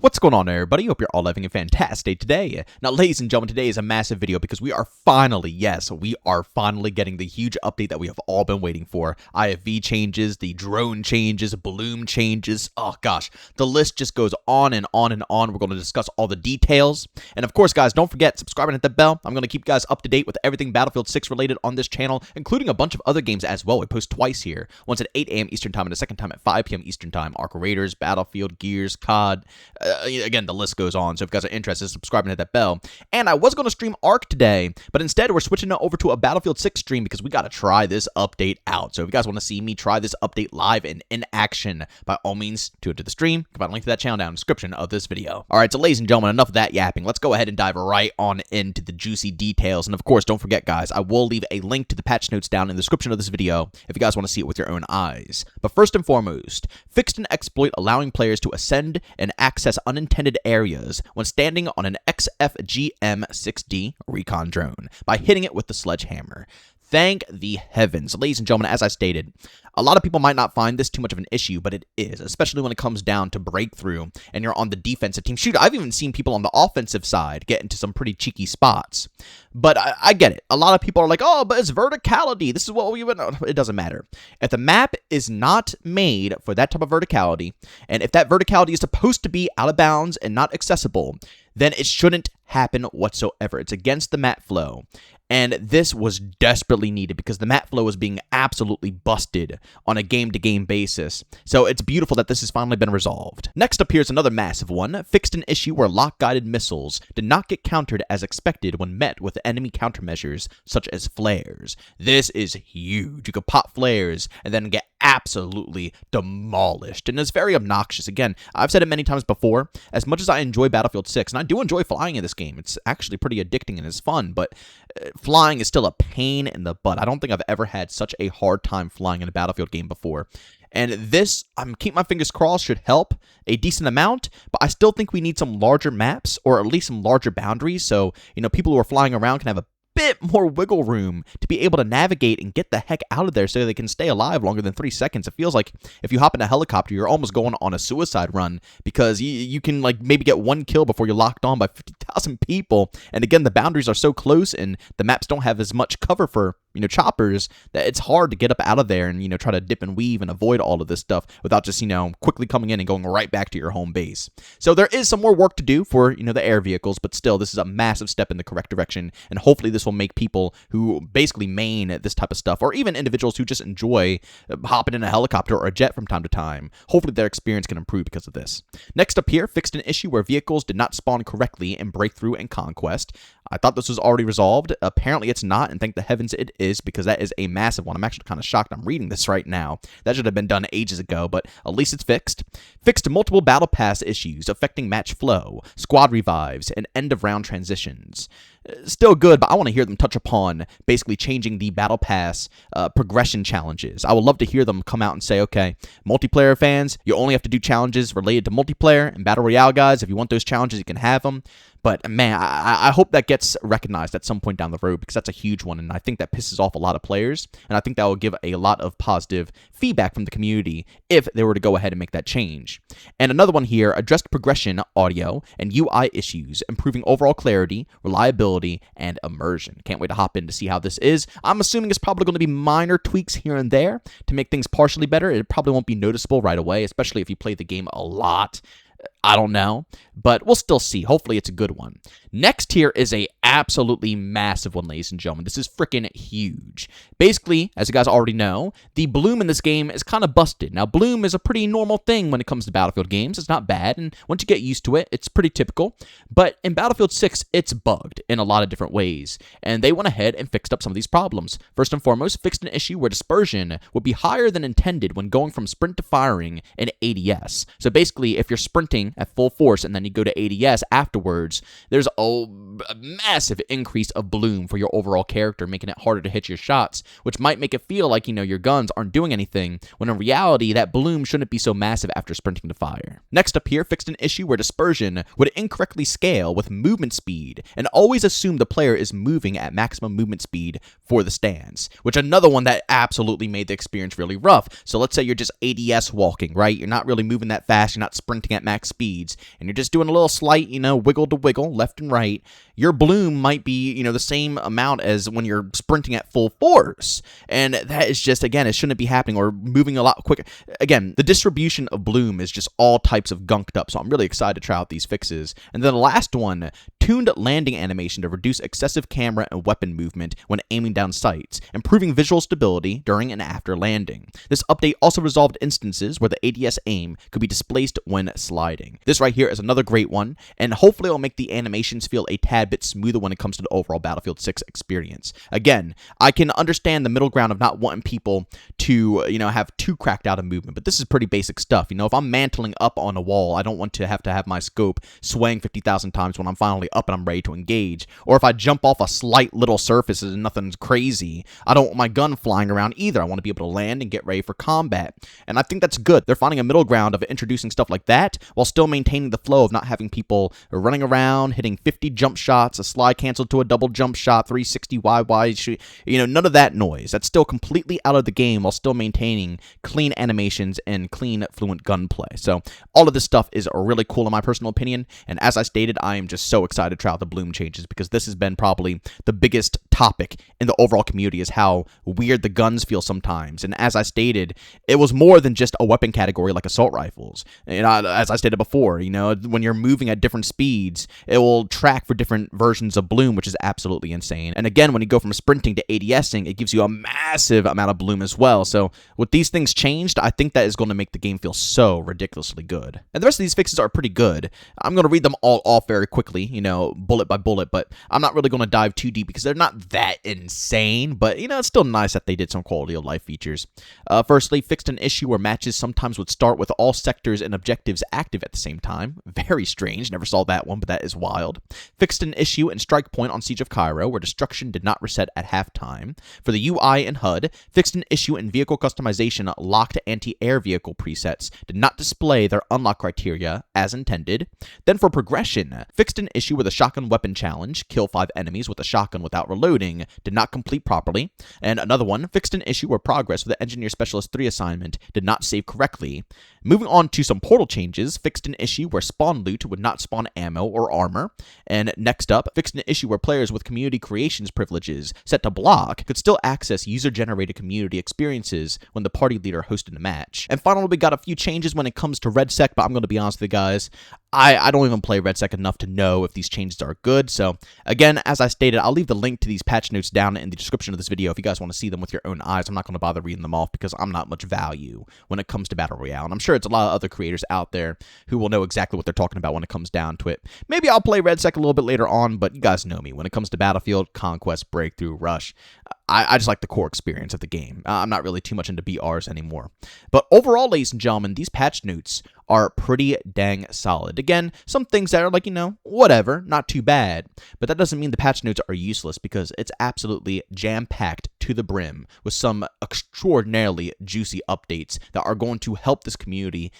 What's going on, everybody? Hope you're all having a fantastic day today. Now, ladies and gentlemen, today is a massive video because we are finally, yes, we are finally getting the huge update that we have all been waiting for. IFV changes, the drone changes, bloom changes. Oh gosh, the list just goes on and on and on. We're going to discuss all the details. And of course, guys, don't forget, subscribe and hit the bell. I'm going to keep you guys up to date with everything Battlefield 6 related on this channel, including a bunch of other games as well. We post twice here, once at 8 a.m. Eastern Time and a second time at 5 p.m. Eastern Time. Arc Raiders, Battlefield, Gears, COD. Again, the list goes on, so if you guys are interested, subscribe and hit that bell. And I was going to stream Arc today, but instead we're switching it over to a Battlefield 6 stream because we got to try this update out. So if you guys want to see me try this update live and in action, by all means, tune into the stream. You can find a link to that channel down in the description of this video. Alright, so ladies and gentlemen, enough of that yapping. Let's go ahead and dive right on into the juicy details. And of course, don't forget, guys, I will leave a link to the patch notes down in the description of this video if you guys want to see it with your own eyes. But first and foremost, fixed an exploit allowing players to ascend and access unintended areas when standing on an XFGM-6D recon drone by hitting it with the sledgehammer. Thank the heavens. Ladies and gentlemen, as I stated, a lot of people might not find this too much of an issue, but it is, especially when it comes down to breakthrough and you're on the defensive team. Shoot, I've even seen people on the offensive side get into some pretty cheeky spots. But I get it. A lot of people are like, oh, but it's verticality. This is what we would... It doesn't matter. If the map is not made for that type of verticality, and if that verticality is supposed to be out of bounds and not accessible, then it shouldn't happen whatsoever. It's against the map flow. And this was desperately needed because the map flow was being absolutely busted on a game-to-game basis. So it's beautiful that this has finally been resolved. Next up, here's another massive one. Fixed an issue where lock-guided missiles did not get countered as expected when met with enemy countermeasures such as flares. This is huge. You could pop flares and then get absolutely demolished, and it's very obnoxious. Again, I've said it many times before, as much as I enjoy Battlefield 6, and I do enjoy flying in this game, it's actually pretty addicting and it's fun, but flying is still a pain in the butt. I don't think I've ever had such a hard time flying in a Battlefield game before. And this, I'm keep my fingers crossed, should help a decent amount, but I still think we need some larger maps, or at least some larger boundaries, so, you know, people who are flying around can have a bit more wiggle room to be able to navigate and get the heck out of there so they can stay alive longer than 3 seconds. It feels like if you hop in a helicopter, you're almost going on a suicide run because you can like maybe get one kill before you're locked on by 50,000 people. And again, the boundaries are so close and the maps don't have as much cover for, you know, choppers that it's hard to get up out of there and, you know, try to dip and weave and avoid all of this stuff without just, you know, quickly coming in and going right back to your home base. So there is some more work to do for, you know, the air vehicles, but still, this is a massive step in the correct direction, and hopefully this will make people who basically main this type of stuff, or even individuals who just enjoy hopping in a helicopter or a jet from time to time, hopefully their experience can improve because of this. Next up here, fixed an issue where vehicles did not spawn correctly in Breakthrough and Conquest. I thought this was already resolved. Apparently it's not, and thank the heavens it is, because that is a massive one. I'm actually kind of shocked I'm reading this right now. That should have been done ages ago, but at least it's fixed. Fixed multiple battle pass issues affecting match flow, squad revives, and end-of-round transitions. Still good, but I want to hear them touch upon basically changing the battle pass progression challenges. I would love to hear them come out and say, okay, multiplayer fans, you only have to do challenges related to multiplayer, and Battle Royale guys, if you want those challenges, you can have them. But man, I hope that gets recognized at some point down the road because that's a huge one, and I think that pisses off a lot of players, and I think that will give a lot of positive feedback from the community if they were to go ahead and make that change. And another one here, addressed progression, audio, and UI issues, improving overall clarity, reliability, and immersion. Can't wait to hop in to see how this is. I'm assuming it's probably going to be minor tweaks here and there to make things partially better. It probably won't be noticeable right away, especially if you play the game a lot. I don't know, but we'll still see. Hopefully it's a good one. Next here is a absolutely massive one, ladies and gentlemen. This is freaking huge. Basically, as you guys already know, the bloom in this game is kind of busted. Now, bloom is a pretty normal thing when it comes to Battlefield games. It's not bad, and once you get used to it, it's pretty typical. But in Battlefield 6, it's bugged in a lot of different ways, and they went ahead and fixed up some of these problems. First and foremost, fixed an issue where dispersion would be higher than intended when going from sprint to firing in ADS. So basically, if you're sprinting at full force and then you go to ADS afterwards, there's a massive increase of bloom for your overall character, making it harder to hit your shots, which might make it feel like, you know, your guns aren't doing anything, when in reality, that bloom shouldn't be so massive after sprinting to fire. Next up here, fixed an issue where dispersion would incorrectly scale with movement speed and always assume the player is moving at maximum movement speed for the stance, which another one that absolutely made the experience really rough. So let's say you're just ADS walking, right? You're not really moving that fast, you're not sprinting at max speeds, and you're just doing a little slight, wiggle to wiggle, left and right, your bloom might be, the same amount as when you're sprinting at full force. And that is just, again, it shouldn't be happening, or moving a lot quicker. Again, the distribution of bloom is just all types of gunked up, so I'm really excited to try out these fixes. And then the last one, tuned landing animation to reduce excessive camera and weapon movement when aiming down sights, improving visual stability during and after landing. This update also resolved instances where the ADS aim could be displaced when sliding. This right here is another great one, and hopefully it'll make the animations feel a tad bit smoother when it comes to the overall Battlefield 6 experience. Again, I can understand the middle ground of not wanting people to, have too cracked out a movement, but this is pretty basic stuff. If I'm mantling up on a wall, I don't want to have my scope swaying 50,000 times when I'm finally up and I'm ready to engage. Or if I jump off a slight little surface and nothing's crazy, I don't want my gun flying around either. I want to be able to land and get ready for combat. And I think that's good. They're finding a middle ground of introducing stuff like that while still maintaining the flow of not having people running around, hitting 50 jump shots, a slide canceled to a double jump shot, 360 YY, none of that noise. That's still completely out of the game while still maintaining clean animations and clean, fluent gunplay. So all of this stuff is really cool in my personal opinion, and as I stated, I am just so excited to try out the bloom changes, because this has been probably the biggest topic in the overall community, is how weird the guns feel sometimes. And as I stated, it was more than just a weapon category like assault rifles. As I stated before, when you're moving at different speeds, it will track for different versions of bloom, which is absolutely insane. And again, when you go from sprinting to ADSing, it gives you a massive amount of bloom as well. So with these things changed, I think that is going to make the game feel so ridiculously good. And the rest of these fixes are pretty good. I'm going to read them all off very quickly, bullet by bullet, but I'm not really going to dive too deep because they're not that insane, but it's still nice that they did some quality of life features. Firstly, fixed an issue where matches sometimes would start with all sectors and objectives active at the same time. Very strange, never saw that one, but that is wild. Fixed an issue in Strike Point on Siege of Cairo where destruction did not reset at halftime. For the UI and HUD, fixed an issue in vehicle customization. Locked anti-air vehicle presets did not display their unlock criteria as intended. Then for progression, fixed an issue with a shotgun weapon challenge. Kill 5 enemies with a shotgun without reloading did not complete properly. And another one, fixed an issue where progress with the Engineer Specialist 3 assignment did not save correctly. Moving on to some portal changes, fixed an issue where spawn loot would not spawn ammo or armor. And next up, fixed an issue where players with community creations privileges set to block could still access user-generated community experiences when the party leader hosted a match. And finally, we got a few changes when it comes to RedSec, but I'm going to be honest with you guys, I don't even play RedSec enough to know if these changes are good. So again, as I stated, I'll leave the link to these patch notes down in the description of this video if you guys want to see them with your own eyes. I'm not going to bother reading them off because I'm not much value when it comes to Battle Royale. And I'm sure it's a lot of other creators out there who will know exactly what they're talking about when it comes down to it. Maybe I'll play RedSec a little bit later on, but you guys know me. When it comes to Battlefield, Conquest, Breakthrough, Rush, I just like the core experience of the game. I'm not really too much into BRs anymore. But overall, ladies and gentlemen, these patch notes are pretty dang solid. Again, some things that are like, whatever, not too bad. But that doesn't mean the patch notes are useless, because it's absolutely jam-packed to the brim with some extraordinarily juicy updates that are going to help this community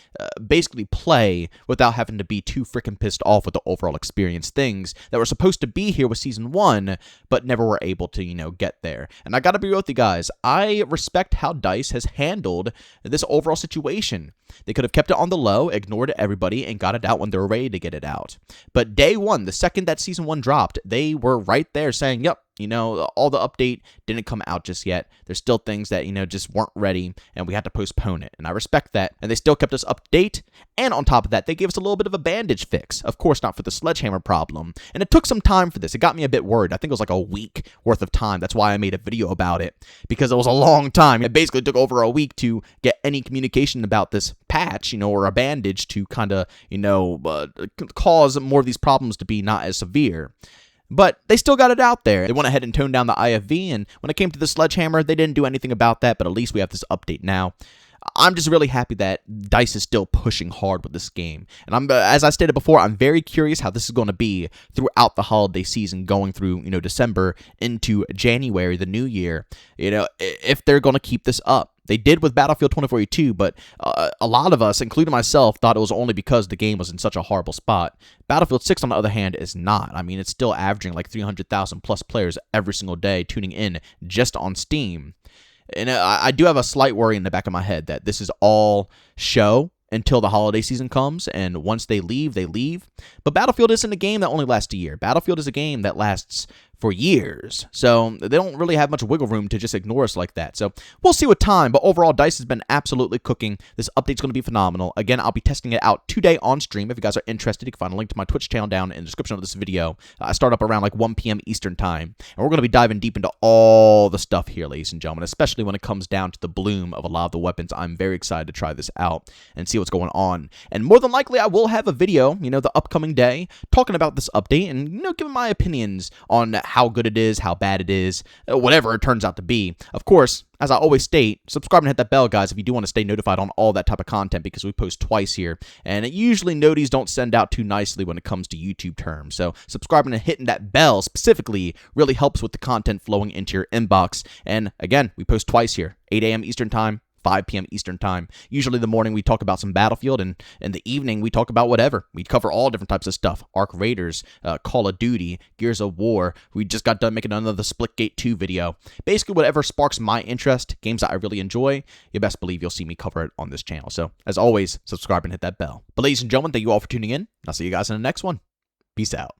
basically play without having to be too freaking pissed off with the overall experience. Things that were supposed to be here with Season 1, but never were able to, get there. And I gotta be real with you guys, I respect how DICE has handled this overall situation. They could have kept it on the low, ignored everybody, and got it out when they were ready to get it out. But day one, the second that Season 1 dropped, they were right there saying, yep, all the update didn't come out just yet. There's still things that, just weren't ready, and we had to postpone it. And I respect that. And they still kept us up to date. And on top of that, they gave us a little bit of a bandage fix. Of course, not for the sledgehammer problem. And it took some time for this. It got me a bit worried. I think it was like a week worth of time. That's why I made a video about it, because it was a long time. It basically took over a week to get any communication about this patch, or a bandage to kind of, cause more of these problems to be not as severe. But they still got it out there. They went ahead and toned down the IFV, and when it came to the sledgehammer, they didn't do anything about that, but at least we have this update now. I'm just really happy that DICE is still pushing hard with this game. And as I stated before, I'm very curious how this is going to be throughout the holiday season, going through, December into January, the new year, if they're going to keep this up. They did with Battlefield 2042, but a lot of us, including myself, thought it was only because the game was in such a horrible spot. Battlefield 6, on the other hand, is not. I mean, it's still averaging like 300,000 plus players every single day tuning in just on Steam. And I do have a slight worry in the back of my head that this is all show until the holiday season comes, and once they leave, they leave. But Battlefield isn't a game that only lasts a year. Battlefield is a game that lasts for years, so they don't really have much wiggle room to just ignore us like that. So we'll see with time, but overall, DICE has been absolutely cooking. This update's going to be phenomenal. Again, I'll be testing it out today on stream. If you guys are interested, you can find a link to my Twitch channel down in the description of this video. I start up around like 1 p.m. Eastern time, and we're going to be diving deep into all the stuff here, ladies and gentlemen, especially when it comes down to the bloom of a lot of the weapons. I'm very excited to try this out and see what's going on. And more than likely, I will have a video, the upcoming day, talking about this update and, giving my opinions on how good it is, how bad it is, whatever it turns out to be. Of course, as I always state, subscribe and hit that bell, guys, if you do want to stay notified on all that type of content, because we post twice here, and usually noties don't send out too nicely when it comes to YouTube terms. So subscribing and hitting that bell specifically really helps with the content flowing into your inbox. And again, we post twice here, 8 a.m. Eastern time, 5 p.m. Eastern time. Usually in the morning we talk about some Battlefield, and in the evening we talk about whatever. We cover all different types of stuff. Arc Raiders, Call of Duty, Gears of War. We just got done making another Splitgate 2 video. Basically whatever sparks my interest, games that I really enjoy, you best believe you'll see me cover it on this channel. So as always, subscribe and hit that bell. But ladies and gentlemen, thank you all for tuning in. I'll see you guys in the next one. Peace out.